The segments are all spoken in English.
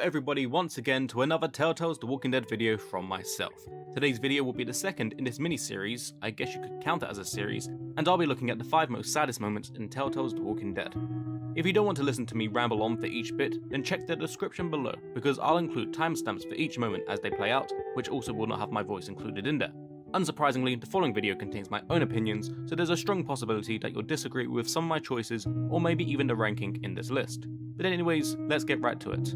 everybody once again to another Telltale's The Walking Dead video from myself. Today's video will be the second in this mini-series, I guess you could count it as a series, and I'll be looking at the 5 most saddest moments in Telltale's The Walking Dead. If you don't want to listen to me ramble on for each bit, then check the description below, because I'll include timestamps for each moment as they play out, which also will not have my voice included in there. Unsurprisingly, the following video contains my own opinions, so there's a strong possibility that you'll disagree with some of my choices, or maybe even the ranking in this list. But anyways, let's get right to it.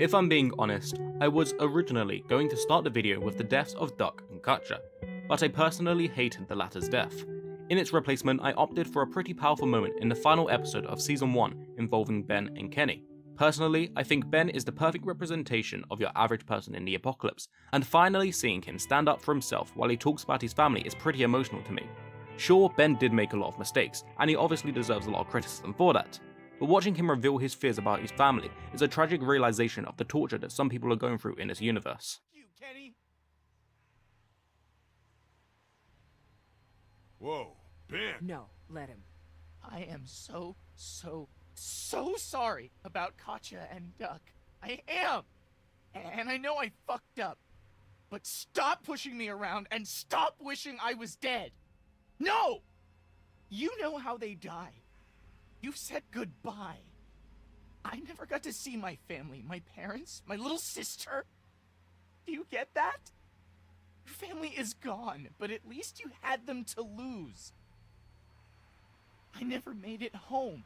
If I'm being honest, I was originally going to start the video with the deaths of Duck and Katja, but I personally hated the latter's death. In its replacement, I opted for a pretty powerful moment in the final episode of Season 1 involving Ben and Kenny. Personally, I think Ben is the perfect representation of your average person in the apocalypse, and finally seeing him stand up for himself while he talks about his family is pretty emotional to me. Sure, Ben did make a lot of mistakes, and he obviously deserves a lot of criticism for that, but watching him reveal his fears about his family is a tragic realization of the torture that some people are going through in this universe. You, Kenny. Whoa, Ben! No, let him. I am so sorry about Katja and Duck. I am! And I know I fucked up. But stop pushing me around and stop wishing I was dead! No! You know how they die. You've said goodbye. I never got to see my family, my parents, my little sister. Do you get that? Your family is gone, but at least you had them to lose. I never made it home.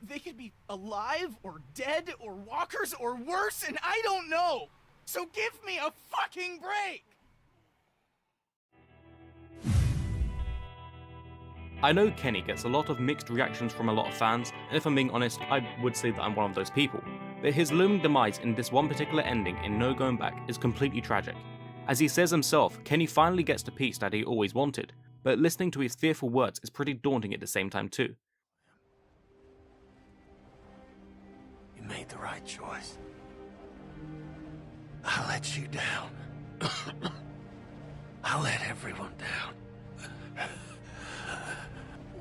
They could be alive, or dead, or walkers, or worse, and I don't know! So give me a fucking break! I know Kenny gets a lot of mixed reactions from a lot of fans, and if I'm being honest, I would say that I'm one of those people. But his looming demise in this one particular ending in No Going Back is completely tragic. As he says himself, Kenny finally gets the peace that he always wanted, but listening to his fearful words is pretty daunting at the same time too. You made the right choice. I let you down. I let everyone down.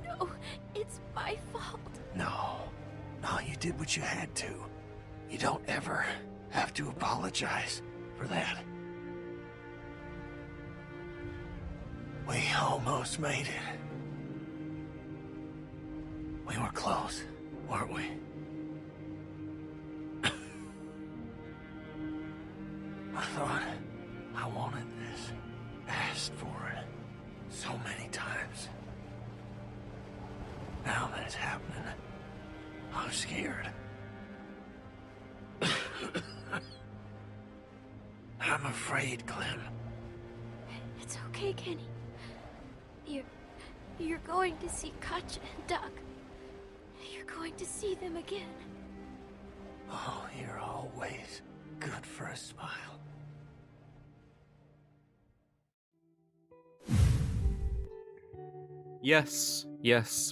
No, it's my fault. No, you did what you had to. You don't ever have to apologize for that. We almost made it. We were close, weren't we? I thought I wanted this, asked for it so many times. Now that it's happening, I'm scared. I'm afraid, Clem. It's okay, Kenny. You're going to see Katja and Duck. You're going to see them again. Oh, you're always good for a smile. Yes,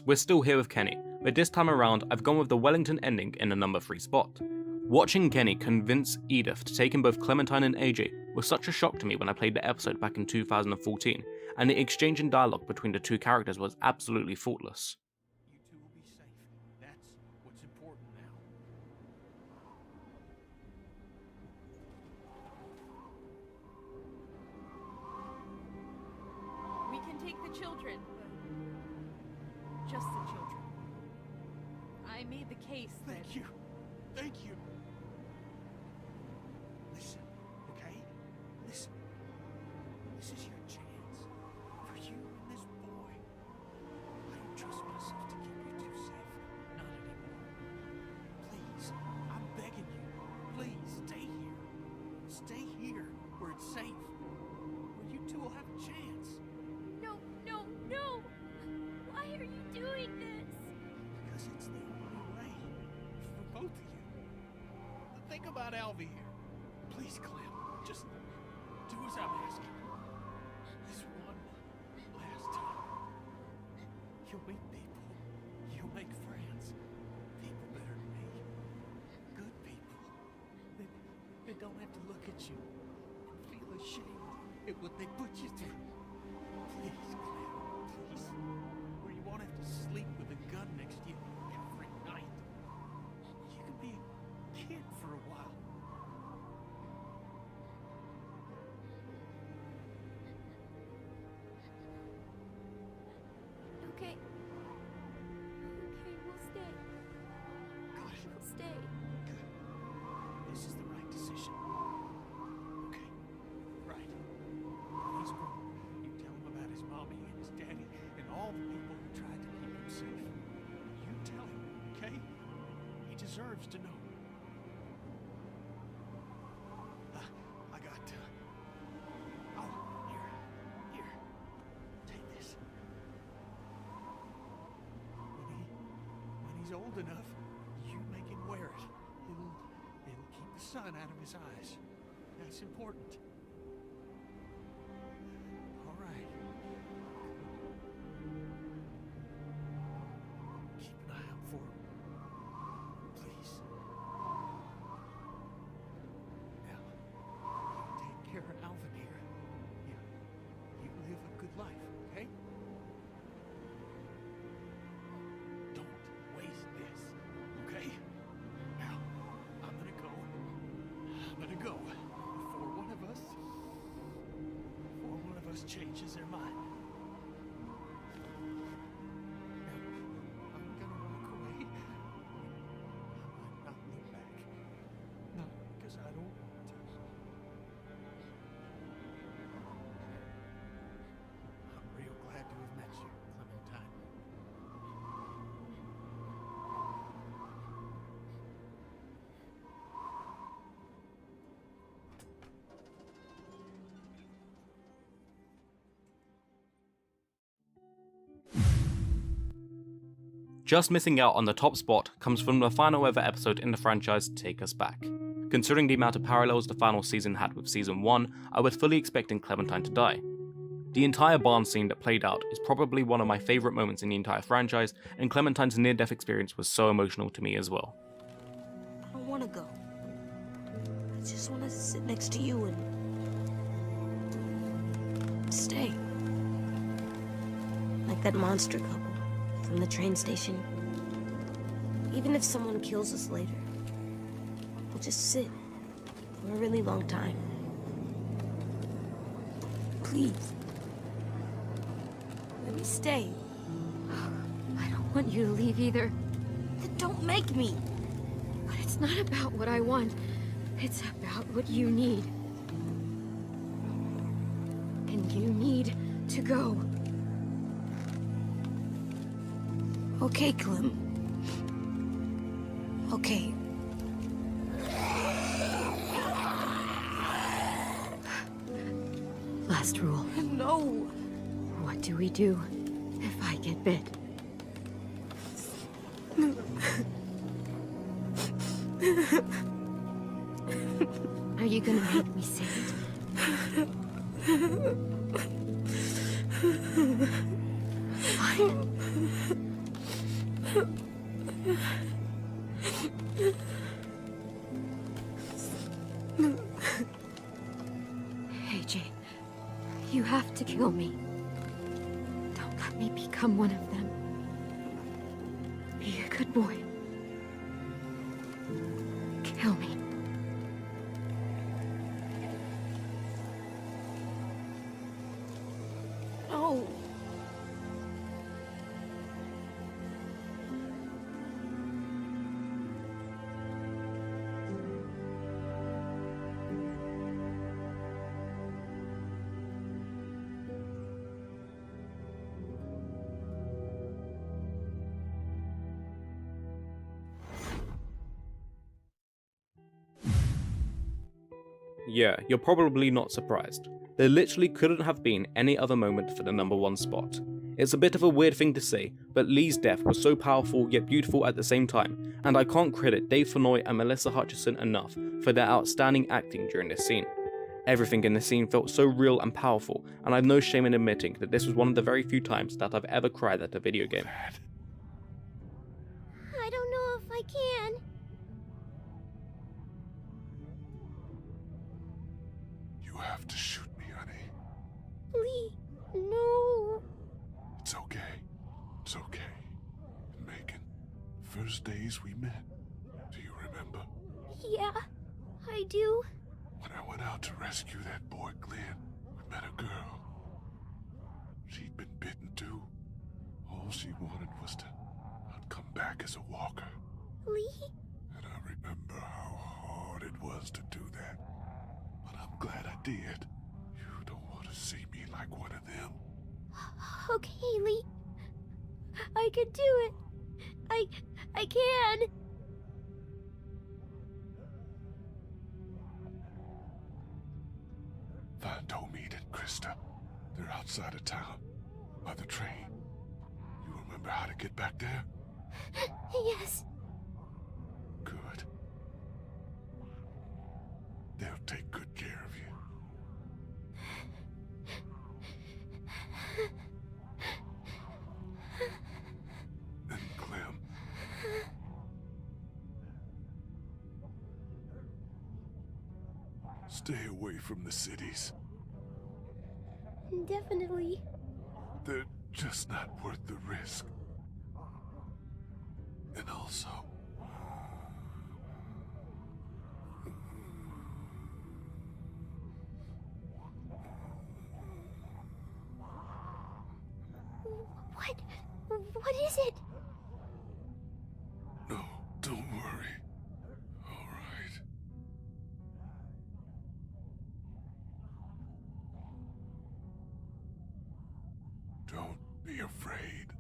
we're still here with Kenny, but this time around I've gone with the Wellington ending in the number 3 spot. Watching Kenny convince Edith to take in both Clementine and AJ was such a shock to me when I played the episode back in 2014, and the exchange and dialogue between the two characters was absolutely faultless. You two will be safe. That's what's important now. We can take the children. Just the children. I made the case that... Thank you. Thank you. Listen, okay? Listen. This is your chance. For you and this boy. I don't trust myself to keep you two safe. Not anymore. Please, I'm begging you. Please, stay here. Stay here, where it's safe. Where you two will have a chance. No! Why are you doing this? Because it's the only way. For both of you. Think about Alvy here. Please, Clem, just do as I'm asking. This one last time. You'll meet people. You'll make friends. People better than me. Good people. They don't have to look at you and feel ashamed at what they put you through. Please, Clem, please. Where you won't have to sleep with a gun next to you every night. kid for a while. Okay. Okay, we'll stay. Good. We'll stay. Good. This is the right decision. Okay. Right. When he's grown, you tell him about his mommy and his daddy and all the people who tried to keep him safe. You tell him, okay? He deserves to know. I got oh, here. Take this. When he's old enough, you make him wear it. It'll keep the sun out of his eyes. That's important. All right. Keep an eye out for him. Please. Now, you take care of Alvin here. You live a good life, okay? Don't waste this, okay? Now, I'm gonna go before one of us changes their mind. Now, I'm gonna walk away. I might not look back. Not because I don't want to. I'm real glad to have met you, Clementine. Just missing out on the top spot comes from the final ever episode in the franchise, Take Us Back. Considering the amount of parallels the final season had with season 1, I was fully expecting Clementine to die. The entire barn scene that played out is probably one of my favourite moments in the entire franchise, and Clementine's near-death experience was so emotional to me as well. I don't want to go. I just want to sit next to you and stay. Like that monster couple from the train station. Even if someone kills us later, we'll just sit for a really long time. Please. Let me stay. I don't want you to leave either. Then don't make me. But it's not about what I want. It's about what you need. And you need to go. Okay, Clem. Okay. Last rule. No. What do we do if I get bit? Are you gonna make me say it? Fine. AJ, you have to kill me. Don't let me become one of them. Be a good boy. Kill me. No. Yeah, you're probably not surprised. There literally couldn't have been any other moment for the #1 spot. It's a bit of a weird thing to say, but Lee's death was so powerful yet beautiful at the same time, and I can't credit Dave Fennoy and Melissa Hutchison enough for their outstanding acting during this scene. Everything in this scene felt so real and powerful, and I've no shame in admitting that this was one of the very few times that I've ever cried at a video game. I don't know if I can. You have to shoot me, honey. Lee, no. It's okay. It's okay. Megan, first days we met. Do you remember? Yeah, I do. When I went out to rescue that boy Glenn, we met a girl. She'd been bitten too. All she wanted was to not come back as a walker. Lee? And I remember how hard it was to do that. But I'm glad I did. You don't want to see me like one of them. Okay, Lee. I can do it. I can. Find Omid and Krista. They're outside of town, by the train. You remember how to get back there? Yes. Good. They'll take good care of you. And Clem. Stay away from the cities. Definitely. They're just not worth the risk. And also... What is it? No, don't worry. All right. Don't be afraid.